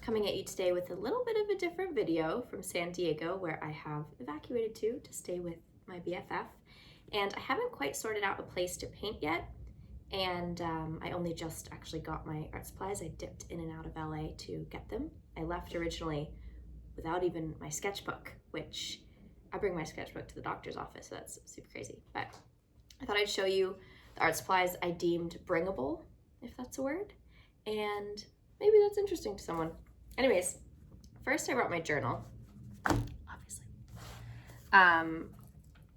coming at you today with a little bit of a different video from San Diego, where I have evacuated to stay with my BFF. And I haven't quite sorted out a place to paint yet. And I only just actually got my art supplies. I dipped in and out of LA to get them. I left originally without even my sketchbook, which I bring my sketchbook to the doctor's office, so that's super crazy. But I thought I'd show you the art supplies I deemed bringable, if that's a word, and maybe that's interesting to someone. Anyways, first I brought my journal, obviously. I'm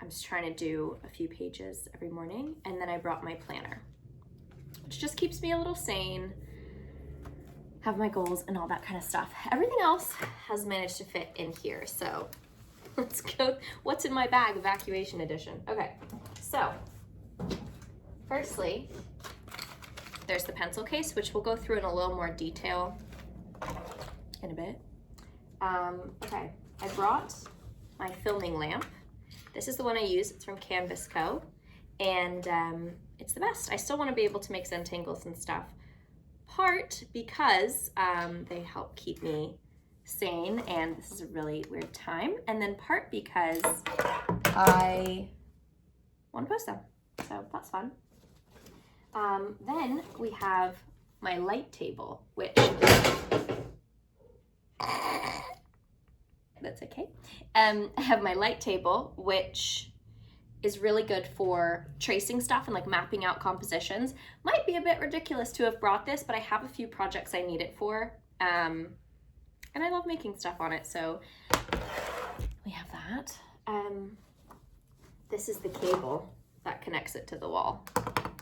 just trying to do a few pages every morning, and then I brought my planner, which just keeps me a little sane, have my goals and all that kind of stuff. Everything else has managed to fit in here, so let's go. What's in my bag, evacuation edition? Okay, so firstly, there's the pencil case, which we'll go through in a little more detail in a bit. Okay, I brought my filming lamp. This is the one I use. It's from Canvas Co. And it's the best. I still want to be able to make Zentangles and stuff. Part because they help keep me sane, and this is a really weird time. And then part because I want to post them. So that's fun. Then we have my light table, which that's okay. I have my light table, which is really good for tracing stuff and like mapping out compositions. Might be a bit ridiculous to have brought this, but I have a few projects I need it for. And I love making stuff on it, so we have that. This is the cable that connects it to the wall.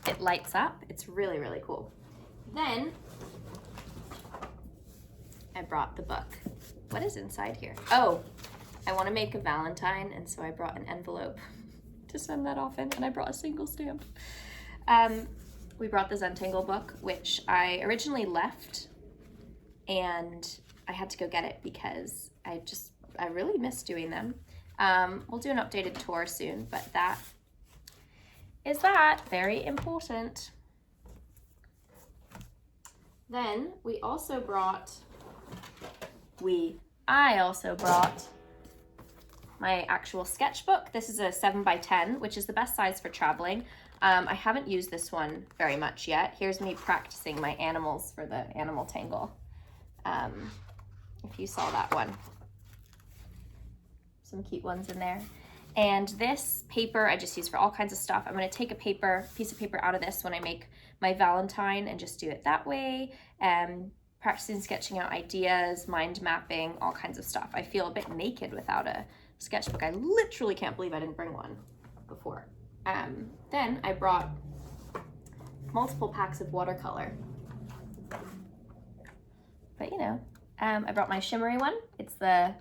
It lights up. It's really, really cool. Then I brought the book. What is inside here? Oh, I want to make a Valentine, and so I brought an envelope to send that off in, and I brought a single stamp. We brought the Zentangle book, which I originally left, and I had to go get it because I really miss doing them. We'll do an updated tour soon, but that is that. Very important. Then I also brought my actual sketchbook. This is a 7x10, which is the best size for traveling. I haven't used this one very much yet. Here's me practicing my animals for the animal tangle. If you saw that one. Some cute ones in there. And this paper I just use for all kinds of stuff. I'm going to take a piece of paper out of this when I make my Valentine and just do it that way. Practicing sketching out ideas, mind mapping, all kinds of stuff. I feel a bit naked without a sketchbook. I literally can't believe I didn't bring one before. Then I brought multiple packs of watercolor. But you know, I brought my shimmery one. It's the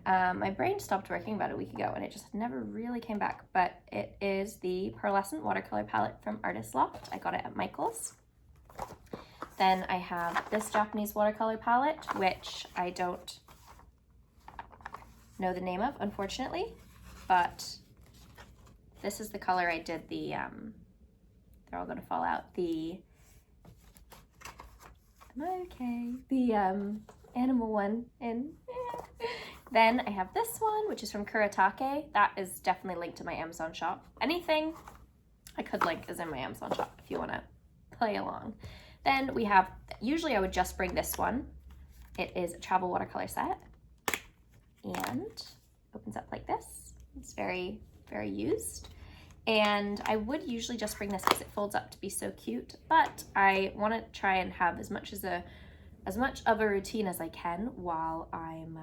my brain stopped working about a week ago and it just never really came back, but it is the Pearlescent watercolor palette from Artist Loft. I got it at Michael's. Then I have this Japanese watercolor palette, which I don't know the name of, unfortunately, but this is the color I did the, they're all gonna fall out, the animal one in. Then I have this one, which is from Kuretake. That is definitely linked to my Amazon shop. Anything I could link is in my Amazon shop if you want to play along. Then we have, usually I would just bring this one. It is a travel watercolor set and opens up like this. It's very, very used. And I would usually just bring this because it folds up to be so cute, but I want to try and have as much of a routine as I can while I'm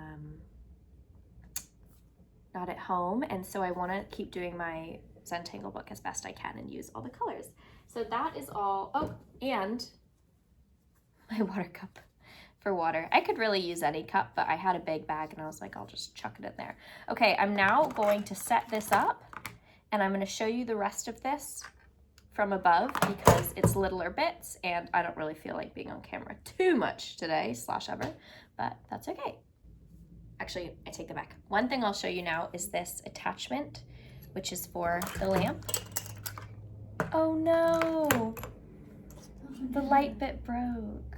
not at home, and so I want to keep doing my Zentangle book as best I can and use all the colors. So that is all. Oh, and my water cup for water. I could really use any cup, but I had a big bag and I was like, I'll just chuck it in there. Okay, I'm now going to set this up and I'm going to show you the rest of this from above because it's littler bits and I don't really feel like being on camera too much today / ever, but that's okay. Actually, I take that back. One thing I'll show you now is this attachment, which is for the lamp. Oh no, the light bit broke.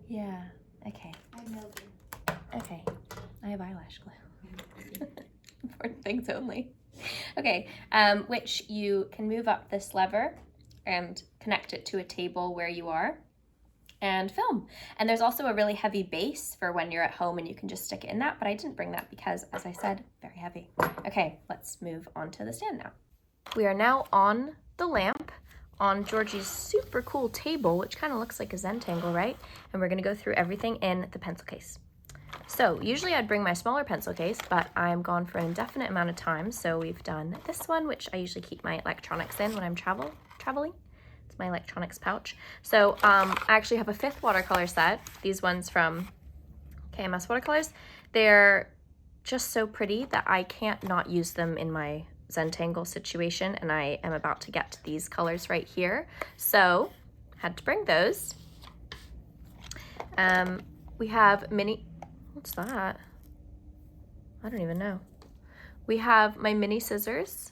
Yeah, okay. I melted. Okay, I have eyelash glue. Important things only. Okay, which you can move up this lever and connect it to a table where you are and film. And there's also a really heavy base for when you're at home and you can just stick it in that, but I didn't bring that because, as I said, very heavy. Okay, let's move on to the stand now. We are now on the lamp on Georgie's super cool table, which kind of looks like a Zentangle, right? And we're gonna go through everything in the pencil case. So usually I'd bring my smaller pencil case, but I'm gone for an indefinite amount of time. So we've done this one, which I usually keep my electronics in when I'm traveling. It's my electronics pouch. So I actually have a 5th watercolor set. These ones from KMS Watercolors. They're just so pretty that I can't not use them in my Zentangle situation, and I am about to get to these colors right here. So had to bring those. We have mini, what's that? I don't even know. We have my mini scissors,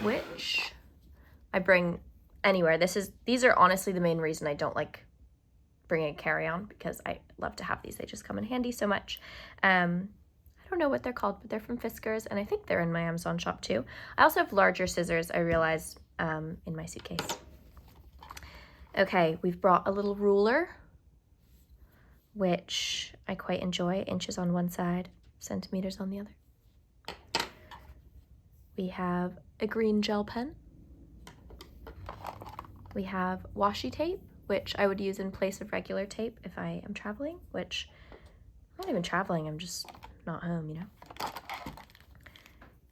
which I bring anywhere. These are honestly the main reason I don't like bringing a carry-on, because I love to have these. They just come in handy so much. I don't know what they're called, but they're from Fiskars, and I think they're in my Amazon shop too. I also have larger scissors, I realized, in my suitcase. Okay, we've brought a little ruler, which I quite enjoy. Inches on one side, centimeters on the other. We have a green gel pen. We have washi tape, which I would use in place of regular tape if I am traveling, which I'm not even traveling, I'm just not home, you know.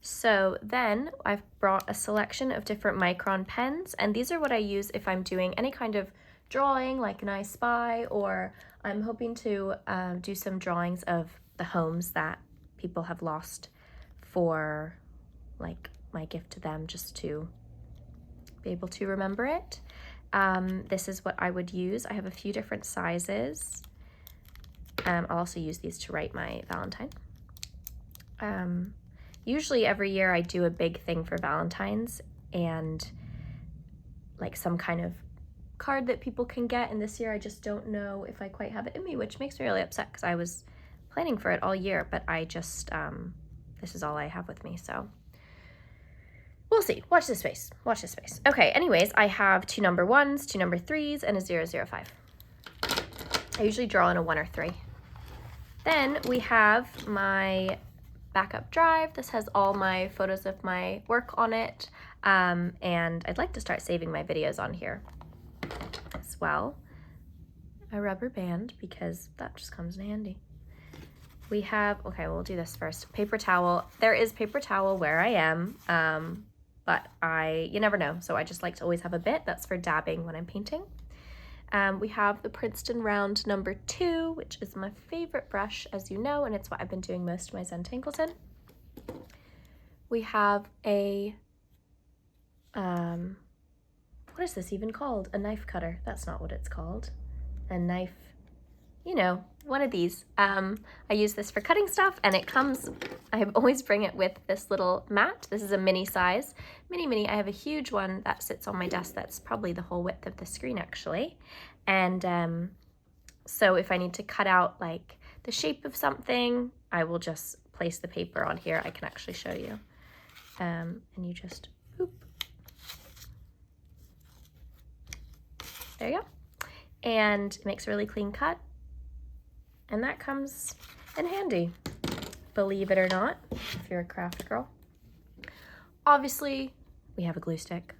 So then I've brought a selection of different micron pens, and these are what I use if I'm doing any kind of drawing, like an I Spy, or I'm hoping to do some drawings of the homes that people have lost for like my gift to them, just to be able to remember it. This is what I would use. I have a few different sizes. I'll also use these to write my Valentine. Usually every year I do a big thing for Valentine's and like some kind of card that people can get, and this year I just don't know if I quite have it in me, which makes me really upset because I was planning for it all year, but I just, this is all I have with me, so we'll see. Watch this space. Watch this space. Okay, anyways, I have 2 number 1s, 2 number 3s, and a 005. I usually draw in a 1 or 3. Then we have my backup drive. This has all my photos of my work on it, and I'd like to start saving my videos on here as well. A rubber band, because that just comes in handy. We have, okay, we'll do this first. Paper towel. There is paper towel where I am, but you never know, so I just like to always have a bit. That's for dabbing when I'm painting. We have the Princeton Round number 2, which is my favorite brush, as you know, and it's what I've been doing most of my Zentangles in. We have a, what is this even called? A knife cutter. That's not what it's called. A knife, you know, one of these. I use this for cutting stuff, and it comes, I always bring it with this little mat. This is a mini size. Mini. I have a huge one that sits on my desk that's probably the whole width of the screen, actually. And so if I need to cut out like the shape of something, I will just place the paper on here. I can actually show you. And you just, boop. There you go. And it makes a really clean cut. And that comes in handy, believe it or not, if you're a craft girl. Obviously, we have a glue stick.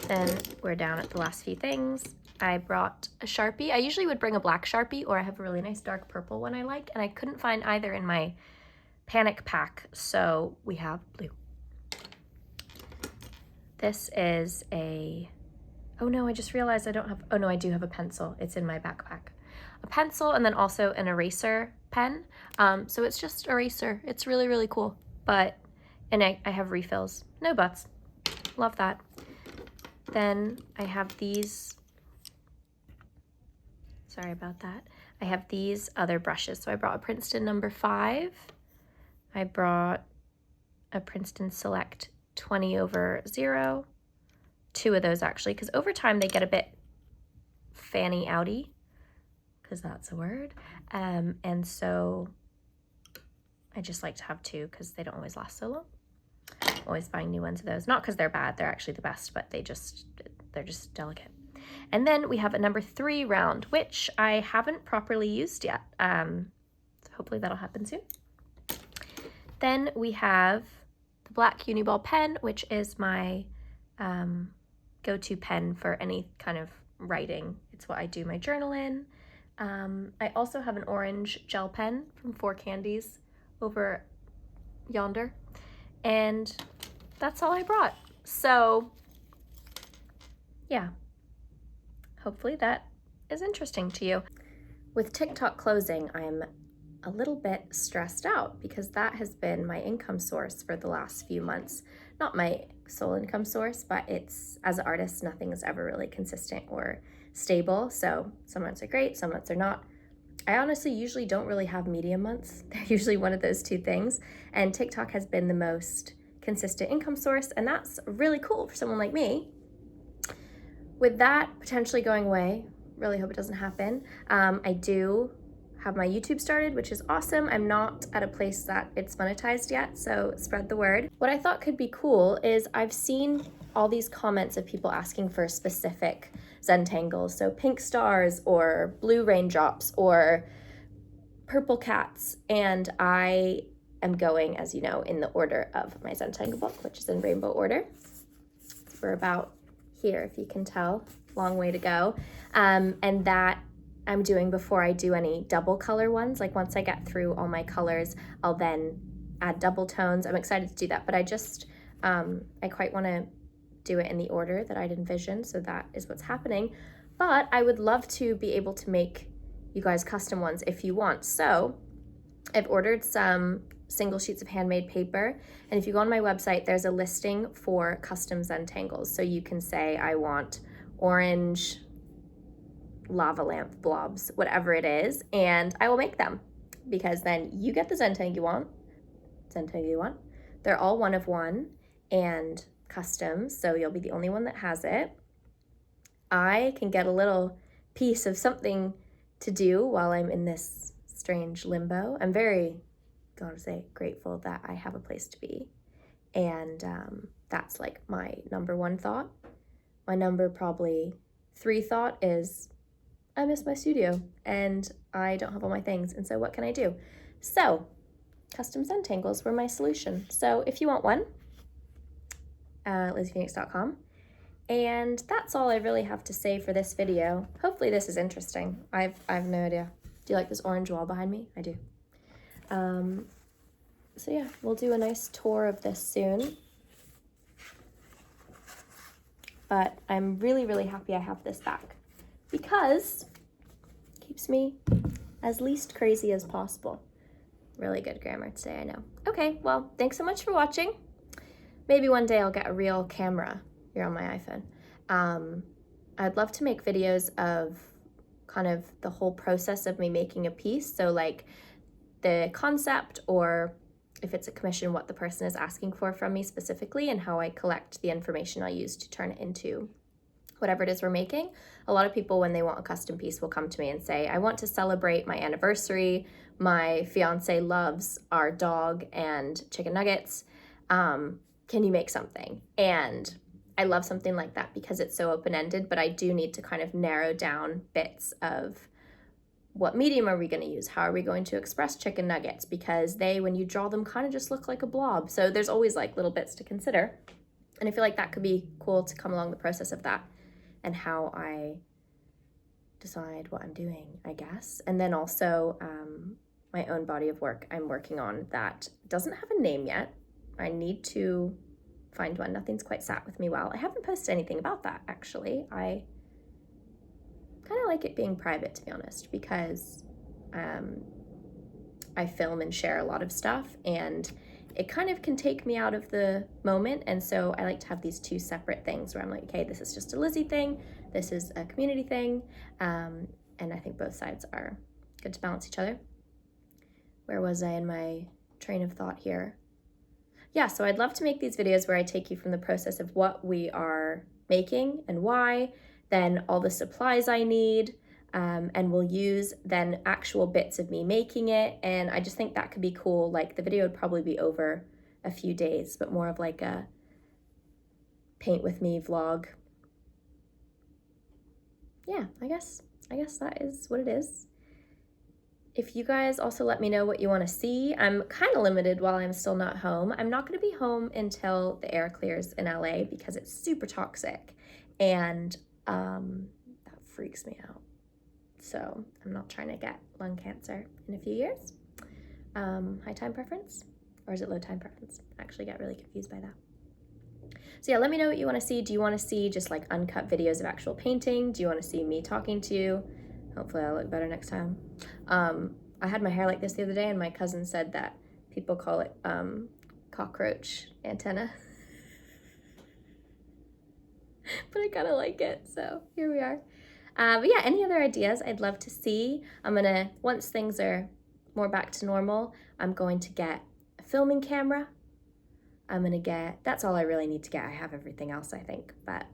Then we're down at the last few things. I brought a Sharpie. I usually would bring a black Sharpie, or I have a really nice dark purple one I like, and I couldn't find either in my panic pack, so we have blue. This is a, oh no, I just realized I don't have, oh no, I do have a pencil. It's in my backpack. A pencil, and then also an eraser pen. So it's just eraser. It's really, really cool. But, and I have refills. No buts. Love that. Then I have these, sorry about that. I have these other brushes. So I brought a Princeton number 5. I brought a Princeton Select 20/0. 2 of those actually, because over time they get a bit fanny outy, because that's a word. And so I just like to have two because they don't always last so long. I'm always buying new ones of those. Not because they're bad, they're actually the best, but they're just delicate. And then we have a number 3 round, which I haven't properly used yet. So hopefully that'll happen soon. Then we have the black Uniball pen, which is my go-to pen for any kind of writing. It's what I do my journal in. I also have an orange gel pen from 4 Candies over yonder. And that's all I brought. So yeah, hopefully that is interesting to you. With TikTok closing, I'm a little bit stressed out because that has been my income source for the last few months. Not my sole income source, but it's, as an artist, nothing is ever really consistent or stable. So some months are great, some months are not. I honestly usually don't really have medium months. They're usually one of those two things. And TikTok has been the most consistent income source, and that's really cool for someone like me. With that potentially going away, really hope it doesn't happen. I do have my YouTube started, which is awesome. I'm not at a place that it's monetized yet, so spread the word. What I thought could be cool is I've seen all these comments of people asking for specific Zentangles, so pink stars or blue raindrops or purple cats, and I am going, as you know, in the order of my Zentangle book, which is in rainbow order. We're about here, if you can tell, long way to go. And that I'm doing before I do any double color ones. Like once I get through all my colors, I'll then add double tones. I'm excited to do that, but I just, I quite want to do it in the order that I'd envisioned, so that is what's happening. But I would love to be able to make you guys custom ones if you want. So I've ordered some single sheets of handmade paper, and if you go on my website, there's a listing for custom Zentangles. So you can say, I want orange lava lamp blobs, whatever it is, and I will make them, because then you get the Zentangle you want. They're all one of one and custom, so you'll be the only one that has it. I can get a little piece of something to do while I'm in this strange limbo. I'm very, gotta say, grateful that I have a place to be, and that's like my number 1 thought. My number probably 3 thought is I miss my studio and I don't have all my things, and so what can I do? So custom Zentangles were my solution. So if you want one, LizziePhoenix.com. And that's all I really have to say for this video. Hopefully this is interesting. I have no idea. Do you like this orange wall behind me? I do. So yeah, we'll do a nice tour of this soon. But I'm really, really happy I have this back because it keeps me as least crazy as possible. Really good grammar today, I know. Okay, well, thanks so much for watching. Maybe one day I'll get a real camera here on my iPhone. I'd love to make videos of kind of the whole process of me making a piece. So like the concept, or if it's a commission, what the person is asking for from me specifically, and how I collect the information I use to turn it into whatever it is we're making. A lot of people, when they want a custom piece, will come to me and say, I want to celebrate my anniversary. My fiance loves our dog and chicken nuggets. Can you make something? And I love something like that because it's so open-ended, but I do need to kind of narrow down bits of what medium are we going to use? How are we going to express chicken nuggets? Because they, when you draw them, kind of just look like a blob. So there's always like little bits to consider. And I feel like that could be cool to come along the process of that and how I decide what I'm doing, I guess. And then also my own body of work I'm working on that doesn't have a name yet. I need to find one. Nothing's quite sat with me well. I haven't posted anything about that, actually. I kind of like it being private, to be honest, because I film and share a lot of stuff, and it kind of can take me out of the moment. And so I like to have these 2 separate things where I'm like, okay, this is just a Lizzie thing, this is a community thing, and I think both sides are good to balance each other. Where was I in my train of thought here? Yeah, so I'd love to make these videos where I take you from the process of what we are making and why, then all the supplies I need, and we'll use then actual bits of me making it. And I just think that could be cool. Like the video would probably be over a few days, but more of like a paint with me vlog. Yeah, I guess that is what it is. If you guys also let me know what you want to see. I'm kind of limited while I'm still not home. I'm not going to be home until the air clears in LA because it's super toxic, and that freaks me out. So I'm not trying to get lung cancer in a few years. High time preference, or is it low time preference? I actually get really confused by that. So yeah, let me know what you want to see. Do you want to see just like uncut videos of actual painting? Do you want to see me talking to you? Hopefully I'll look better next time. I had my hair like this the other day, and my cousin said that people call it cockroach antenna. But I kind of like it, so here we are. But yeah, any other ideas I'd love to see. Once things are more back to normal, I'm going to get a filming camera. That's all I really need to get. I have everything else, I think. But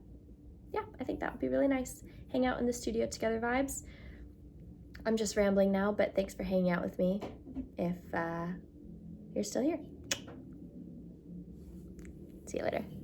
yeah, I think that would be really nice. Hang out in the studio together vibes. I'm just rambling now, but thanks for hanging out with me if you're still here. See you later.